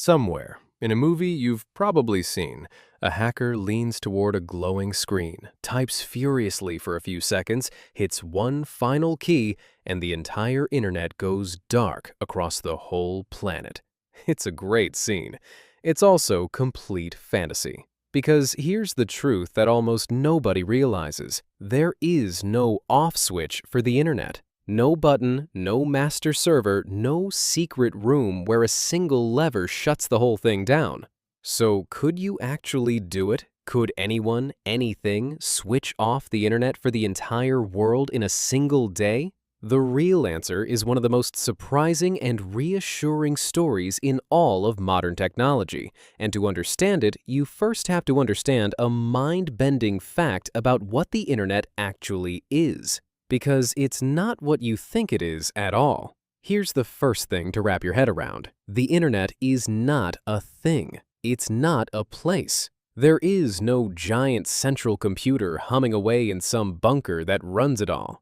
Somewhere, in a movie you've probably seen, a hacker leans toward a glowing screen, types furiously for a few seconds, hits one final key, and the entire internet goes dark across the whole planet. It's a great scene. It's also complete fantasy. Because here's the truth that almost nobody realizes. There is no off switch for the internet. No button, no master server, no secret room where a single lever shuts the whole thing down. So could you actually do it? Could anyone, anything, switch off the internet for the entire world in a single day? The real answer is one of the most surprising and reassuring stories in all of modern technology. And to understand it, you first have to understand a mind-bending fact about what the internet actually is. Because it's not what you think it is at all. Here's the first thing to wrap your head around. The internet is not a thing. It's not a place. There is no giant central computer humming away in some bunker that runs it all.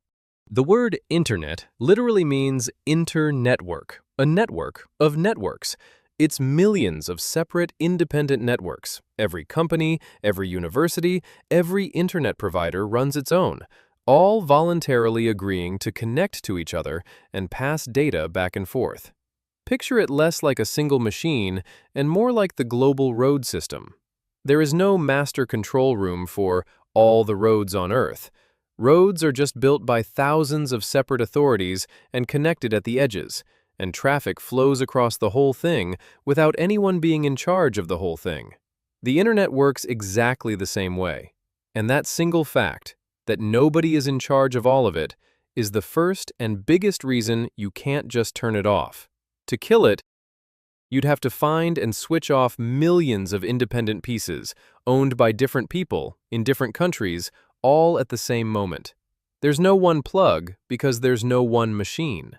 The word internet literally means internetwork, a network of networks. It's millions of separate, independent networks. Every company, every university, every internet provider runs its own, all voluntarily agreeing to connect to each other and pass data back and forth. Picture it less like a single machine and more like the global road system. There is no master control room for all the roads on Earth. Roads are just built by thousands of separate authorities and connected at the edges, and traffic flows across the whole thing without anyone being in charge of the whole thing. The internet works exactly the same way, and that single fact, that nobody is in charge of all of it, is the first and biggest reason you can't just turn it off. To kill it, you'd have to find and switch off millions of independent pieces, owned by different people, in different countries, all at the same moment. There's no one plug because there's no one machine.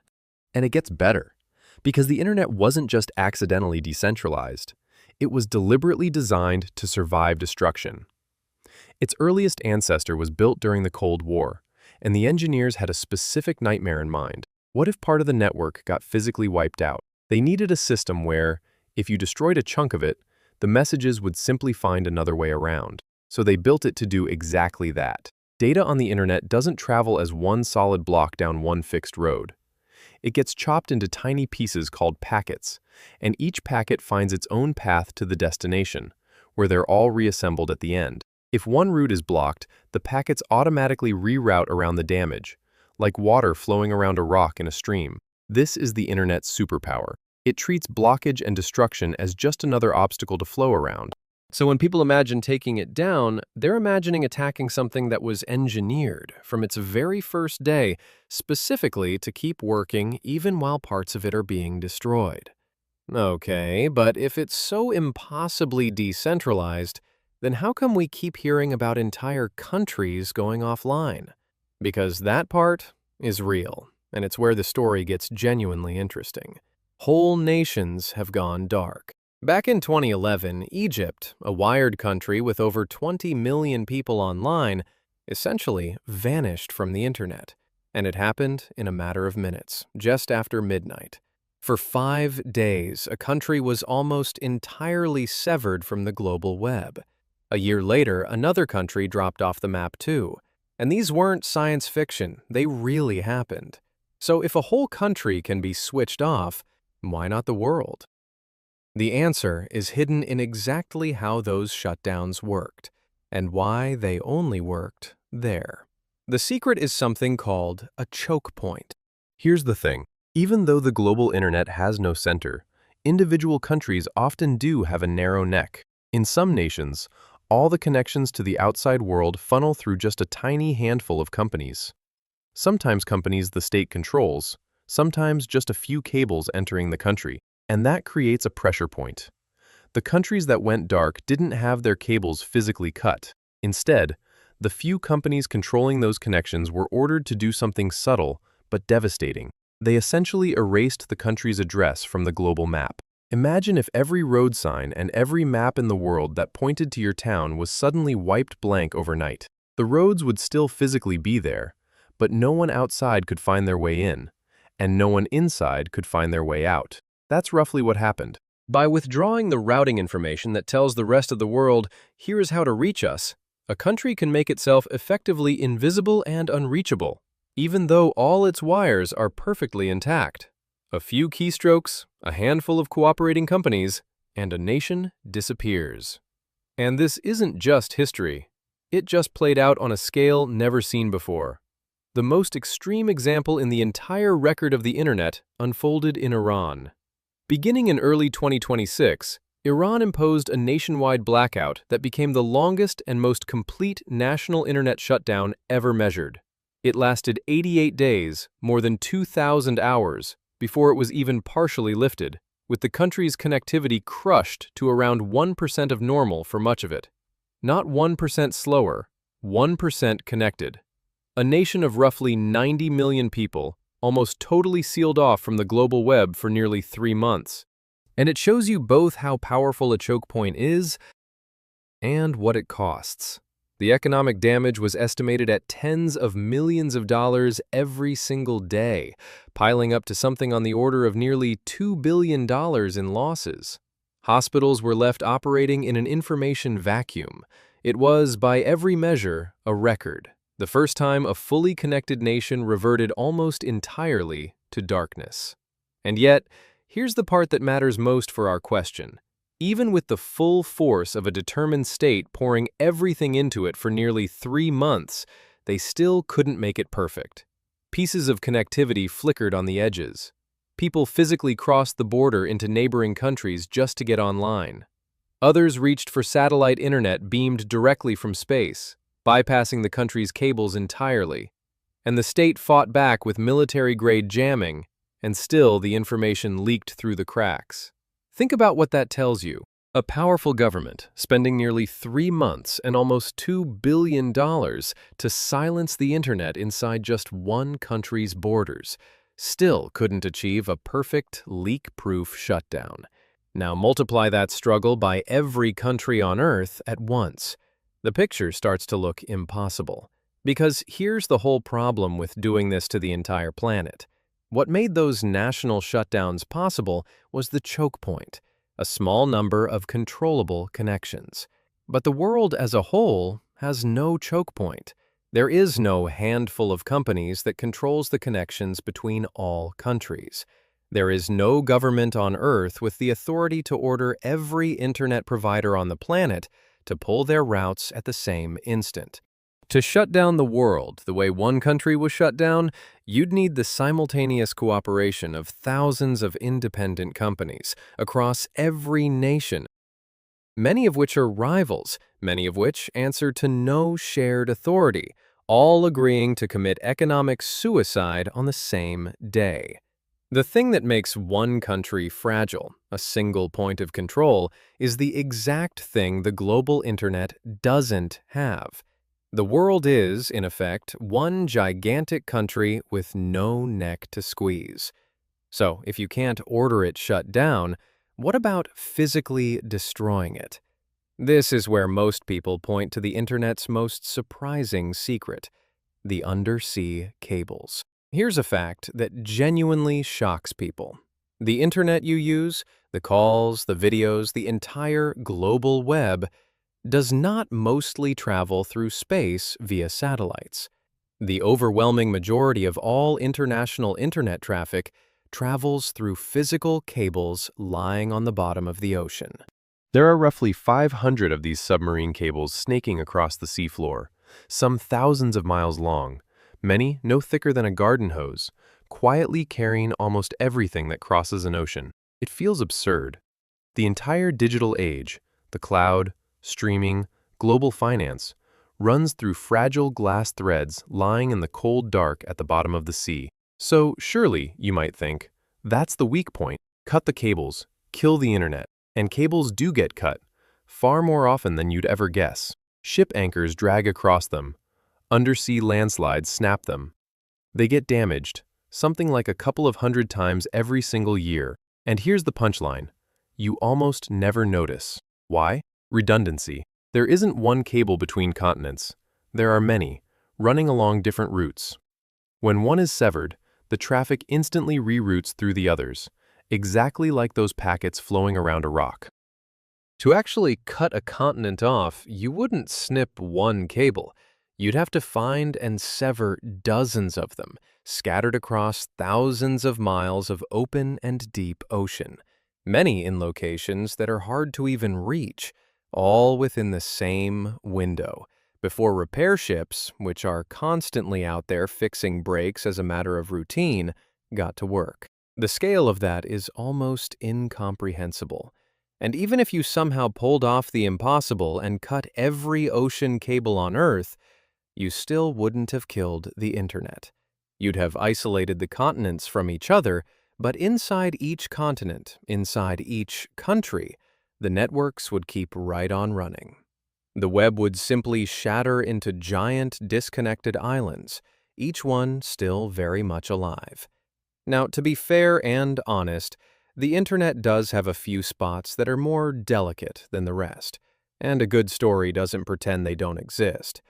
And it gets better, because the internet wasn't just accidentally decentralized. It was deliberately designed to survive destruction. Its earliest ancestor was built during the Cold War, and the engineers had a specific nightmare in mind. What if part of the network got physically wiped out? They needed a system where, if you destroyed a chunk of it, the messages would simply find another way around. So they built it to do exactly that. Data on the internet doesn't travel as one solid block down one fixed road. It gets chopped into tiny pieces called packets, and each packet finds its own path to the destination, where they're all reassembled at the end. If one route is blocked, the packets automatically reroute around the damage, like water flowing around a rock in a stream. This is the internet's superpower. It treats blockage and destruction as just another obstacle to flow around. So when people imagine taking it down, they're imagining attacking something that was engineered from its very first day, specifically to keep working even while parts of it are being destroyed. Okay, but if it's so impossibly decentralized, then how come we keep hearing about entire countries going offline? Because that part is real, and it's where the story gets genuinely interesting. Whole nations have gone dark. Back in 2011, Egypt, a wired country with over 20 million people online, essentially vanished from the internet. And it happened in a matter of minutes, just after midnight. For 5 days, a country was almost entirely severed from the global web. A year later, another country dropped off the map too. And these weren't science fiction, they really happened. So if a whole country can be switched off, why not the world? The answer is hidden in exactly how those shutdowns worked, and why they only worked there. The secret is something called a choke point. Here's the thing. Even though the global internet has no center, individual countries often do have a narrow neck. In some nations, all the connections to the outside world funnel through just a tiny handful of companies. Sometimes companies the state controls, sometimes just a few cables entering the country, and that creates a pressure point. The countries that went dark didn't have their cables physically cut. Instead, the few companies controlling those connections were ordered to do something subtle but devastating. They essentially erased the country's address from the global map. Imagine if every road sign and every map in the world that pointed to your town was suddenly wiped blank overnight. The roads would still physically be there, but no one outside could find their way in, and no one inside could find their way out. That's roughly what happened. By withdrawing the routing information that tells the rest of the world, here is how to reach us, a country can make itself effectively invisible and unreachable, even though all its wires are perfectly intact. A few keystrokes, a handful of cooperating companies, and a nation disappears. And this isn't just history. It just played out on a scale never seen before. The most extreme example in the entire record of the Internet unfolded in Iran. Beginning in early 2026, Iran imposed a nationwide blackout that became the longest and most complete national Internet shutdown ever measured. It lasted 88 days, more than 2,000 hours, before it was even partially lifted, with the country's connectivity crushed to around 1% of normal for much of it. Not 1% slower, 1% connected. A nation of roughly 90 million people, almost totally sealed off from the global web for nearly 3 months. And it shows you both how powerful a choke point is and what it costs. The economic damage was estimated at tens of millions of dollars every single day, piling up to something on the order of nearly $2 billion in losses. Hospitals were left operating in an information vacuum. It was, by every measure, a record. The first time a fully connected nation reverted almost entirely to darkness. And yet, here's the part that matters most for our question. Even with the full force of a determined state pouring everything into it for nearly 3 months, they still couldn't make it perfect. Pieces of connectivity flickered on the edges. People physically crossed the border into neighboring countries just to get online. Others reached for satellite internet beamed directly from space, bypassing the country's cables entirely. And the state fought back with military-grade jamming, and still the information leaked through the cracks. Think about what that tells you. A powerful government spending nearly 3 months and almost $2 billion to silence the internet inside just one country's borders still couldn't achieve a perfect, leak-proof shutdown. Now multiply that struggle by every country on Earth at once. The picture starts to look impossible. Because here's the whole problem with doing this to the entire planet. What made those national shutdowns possible was the choke point, a small number of controllable connections. But the world as a whole has no choke point. There is no handful of companies that controls the connections between all countries. There is no government on Earth with the authority to order every internet provider on the planet to pull their routes at the same instant. To shut down the world the way one country was shut down, you'd need the simultaneous cooperation of thousands of independent companies across every nation, many of which are rivals, many of which answer to no shared authority, all agreeing to commit economic suicide on the same day. The thing that makes one country fragile, a single point of control, is the exact thing the global internet doesn't have. The world is, in effect, one gigantic country with no neck to squeeze. So, if you can't order it shut down, what about physically destroying it? This is where most people point to the internet's most surprising secret: the undersea cables. Here's a fact that genuinely shocks people. The internet you use, the calls, the videos, the entire global web, does not mostly travel through space via satellites. The overwhelming majority of all international internet traffic travels through physical cables lying on the bottom of the ocean. There are roughly 500 of these submarine cables snaking across the seafloor, some thousands of miles long, many no thicker than a garden hose, quietly carrying almost everything that crosses an ocean. It feels absurd. The entire digital age, the cloud, streaming, global finance, runs through fragile glass threads lying in the cold dark at the bottom of the sea. So surely, you might think, that's the weak point. Cut the cables, kill the internet. And cables do get cut, far more often than you'd ever guess. Ship anchors drag across them. Undersea landslides snap them. They get damaged, something like a couple of 100 times every single year. And here's the punchline: you almost never notice. Why? Redundancy. There isn't one cable between continents. There are many, running along different routes. When one is severed, the traffic instantly reroutes through the others. exactly like those packets flowing around a rock. To actually cut a continent off, you wouldn't snip one cable. You'd have to find and sever dozens of them, scattered across thousands of miles of open and deep ocean, many in locations that are hard to even reach, all within the same window, before repair ships, which are constantly out there fixing breaks as a matter of routine, got to work. The scale of that is almost incomprehensible. And even if you somehow pulled off the impossible and cut every ocean cable on Earth, you still wouldn't have killed the internet. You'd have isolated the continents from each other, but inside each continent, inside each country, the networks would keep right on running. The web would simply shatter into giant, disconnected islands, each one still very much alive. Now, to be fair and honest, the internet does have a few spots that are more delicate than the rest, and a good story doesn't pretend they don't exist.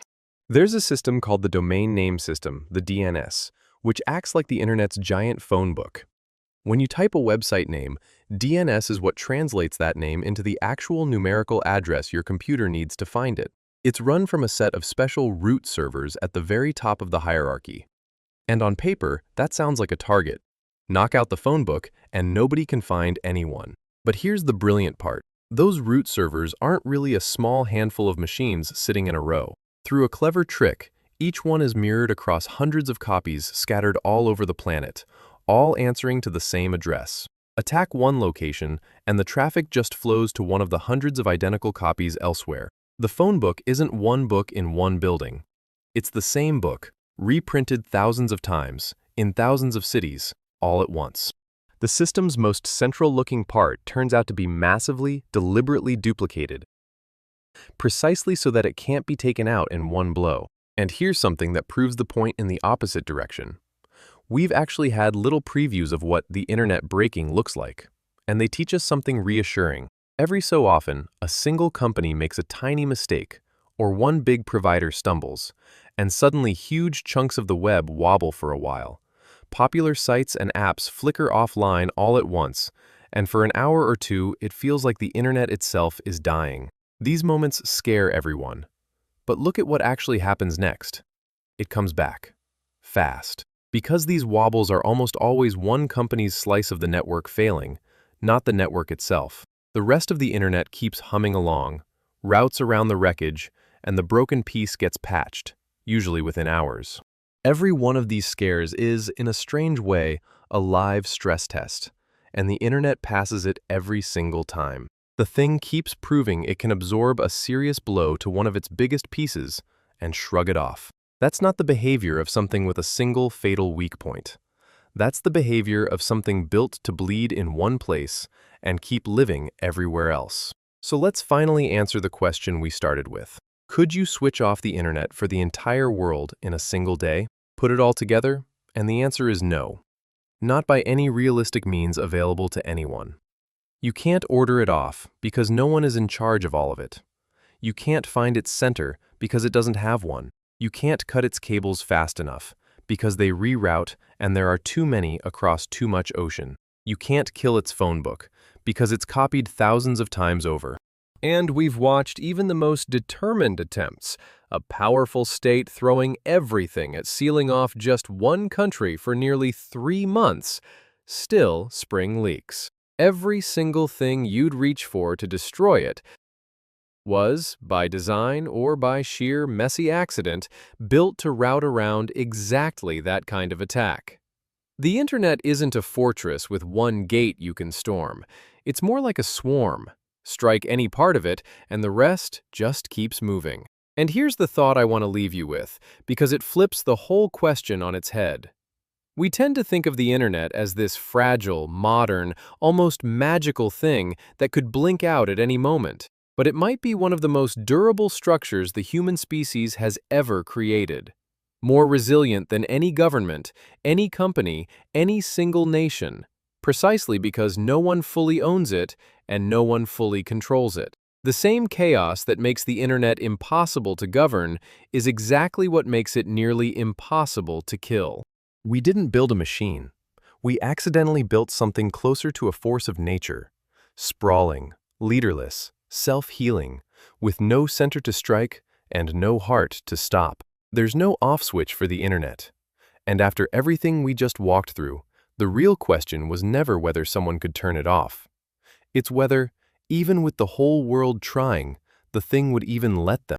There's a system called the Domain Name System, the DNS, which acts like the internet's giant phone book. When you type a website name, DNS is what translates that name into the actual numerical address your computer needs to find it. It's run from a set of special root servers at the very top of the hierarchy. And on paper, that sounds like a target. Knock out the phone book, and nobody can find anyone. But here's the brilliant part. Those root servers aren't really a small handful of machines sitting in a row. Through a clever trick, each one is mirrored across hundreds of copies scattered all over the planet, all answering to the same address. Attack one location, and the traffic just flows to one of the hundreds of identical copies elsewhere. The phone book isn't one book in one building. It's the same book, reprinted thousands of times, in thousands of cities, all at once. The system's most central-looking part turns out to be massively, deliberately duplicated, precisely so that it can't be taken out in one blow. And here's something that proves the point in the opposite direction. We've actually had little previews of what the internet breaking looks like, and they teach us something reassuring. Every so often, a single company makes a tiny mistake, or one big provider stumbles, and suddenly huge chunks of the web wobble for a while. Popular sites and apps flicker offline all at once, and for an hour or two, it feels like the internet itself is dying. These moments scare everyone. But look at what actually happens next. It comes back. Fast. Because these wobbles are almost always one company's slice of the network failing, not the network itself. The rest of the internet keeps humming along, routes around the wreckage, and the broken piece gets patched, usually within hours. Every one of these scares is, in a strange way, a live stress test, and the internet passes it every single time. The thing keeps proving it can absorb a serious blow to one of its biggest pieces and shrug it off. That's not the behavior of something with a single fatal weak point. That's the behavior of something built to bleed in one place and keep living everywhere else. So let's finally answer the question we started with. Could you switch off the internet for the entire world in a single day? Put it all together? And the answer is no. Not by any realistic means available to anyone. You can't order it off because no one is in charge of all of it. You can't find its center because it doesn't have one. You can't cut its cables fast enough because they reroute and there are too many across too much ocean. You can't kill its phone book because it's copied thousands of times over. And we've watched even the most determined attempts, a powerful state throwing everything at sealing off just one country for nearly 3 months, still spring leaks. Every single thing you'd reach for to destroy it was, by design or by sheer messy accident, built to route around exactly that kind of attack. The internet isn't a fortress with one gate you can storm. It's more like a swarm. Strike any part of it, and the rest just keeps moving. And here's the thought I want to leave you with, because it flips the whole question on its head. We tend to think of the internet as this fragile, modern, almost magical thing that could blink out at any moment. But it might be one of the most durable structures the human species has ever created. More resilient than any government, any company, any single nation, precisely because no one fully owns it and no one fully controls it. The same chaos that makes the internet impossible to govern is exactly what makes it nearly impossible to kill. We didn't build a machine. We accidentally built something closer to a force of nature, sprawling, leaderless, self-healing, with no center to strike and no heart to stop. There's no off switch for the internet. And after everything we just walked through, the real question was never whether someone could turn it off. It's whether, even with the whole world trying, the thing would even let them.